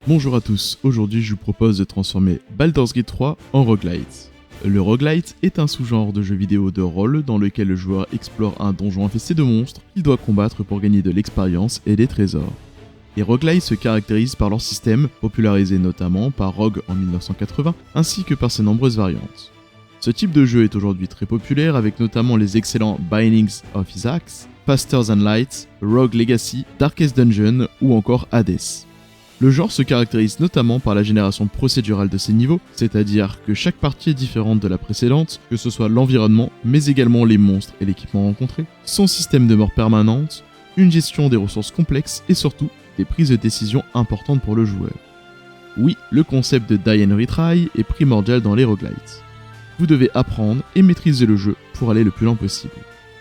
Bonjour à tous, aujourd'hui je vous propose de transformer Baldur's Gate 3 en roguelite. Le roguelite est un sous-genre de jeu vidéo de rôle dans lequel le joueur explore un donjon infesté de monstres qu'il doit combattre pour gagner de l'expérience et des trésors. Les roguelites se caractérisent par leur système, popularisé notamment par Rogue en 1980, ainsi que par ses nombreuses variantes. Ce type de jeu est aujourd'hui très populaire avec notamment les excellents Bindings of Isaac, Faster Than Light, Rogue Legacy, Darkest Dungeon ou encore Hades. Le genre se caractérise notamment par la génération procédurale de ses niveaux, c'est-à-dire que chaque partie est différente de la précédente, que ce soit l'environnement, mais également les monstres et l'équipement rencontré, son système de mort permanente, une gestion des ressources complexes et surtout des prises de décision importantes pour le joueur. Oui, le concept de Die and Retry est primordial dans les roguelites. Vous devez apprendre et maîtriser le jeu pour aller le plus loin possible.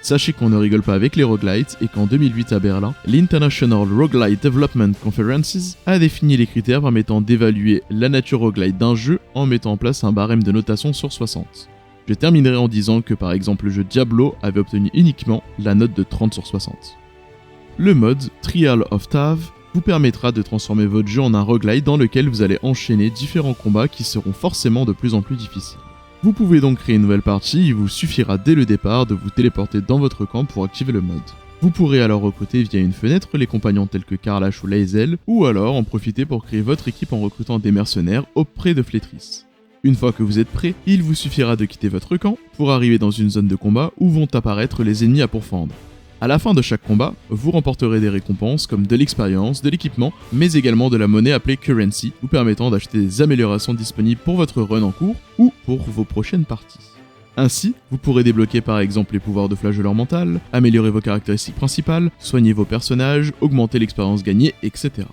Sachez qu'on ne rigole pas avec les roguelites et qu'en 2008 à Berlin, l'International Roguelite Development Conferences a défini les critères permettant d'évaluer la nature roguelite d'un jeu en mettant en place un barème de notation sur 60. Je terminerai en disant que par exemple le jeu Diablo avait obtenu uniquement la note de 30 sur 60. Le mode Trial of Tav vous permettra de transformer votre jeu en un roguelite dans lequel vous allez enchaîner différents combats qui seront forcément de plus en plus difficiles. Vous pouvez donc créer une nouvelle partie, il vous suffira dès le départ de vous téléporter dans votre camp pour activer le mode. Vous pourrez alors recruter via une fenêtre les compagnons tels que Karlach ou Lae'zel, ou alors en profiter pour créer votre équipe en recrutant des mercenaires auprès de Flétris. Une fois que vous êtes prêt, il vous suffira de quitter votre camp pour arriver dans une zone de combat où vont apparaître les ennemis à pourfendre. À la fin de chaque combat, vous remporterez des récompenses comme de l'expérience, de l'équipement, mais également de la monnaie appelée currency, vous permettant d'acheter des améliorations disponibles pour votre run en cours ou pour vos prochaines parties. Ainsi, vous pourrez débloquer par exemple les pouvoirs de flageoleur mental, améliorer vos caractéristiques principales, soigner vos personnages, augmenter l'expérience gagnée, etc.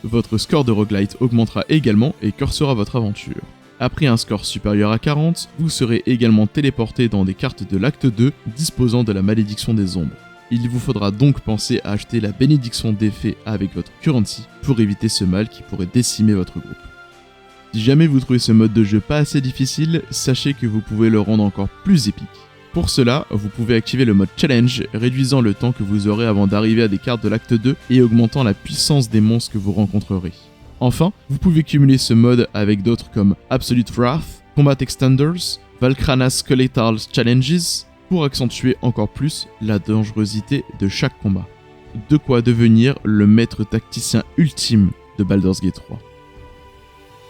Votre score de roguelite augmentera également et cursera votre aventure. Après un score supérieur à 40, vous serez également téléporté dans des cartes de l'acte 2 disposant de la malédiction des ombres. Il vous faudra donc penser à acheter la bénédiction des fées avec votre currency pour éviter ce mal qui pourrait décimer votre groupe. Si jamais vous trouvez ce mode de jeu pas assez difficile, sachez que vous pouvez le rendre encore plus épique. Pour cela, vous pouvez activer le mode challenge, réduisant le temps que vous aurez avant d'arriver à des cartes de l'acte 2 et augmentant la puissance des monstres que vous rencontrerez. Enfin, vous pouvez cumuler ce mode avec d'autres comme Absolute Wrath, Combat Extenders, Valkrana Skeletal Challenges, pour accentuer encore plus la dangerosité de chaque combat. De quoi devenir le maître tacticien ultime de Baldur's Gate 3.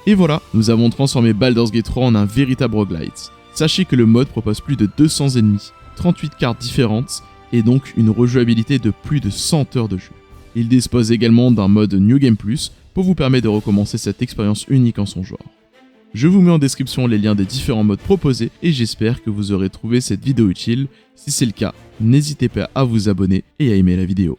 Et voilà, nous avons transformé Baldur's Gate 3 en un véritable roguelite. Sachez que le mode propose plus de 200 ennemis, 38 cartes différentes et donc une rejouabilité de plus de 100 heures de jeu. Il dispose également d'un mode New Game Plus pour vous permettre de recommencer cette expérience unique en son genre. Je vous mets en description les liens des différents modes proposés et j'espère que vous aurez trouvé cette vidéo utile. Si c'est le cas, n'hésitez pas à vous abonner et à aimer la vidéo.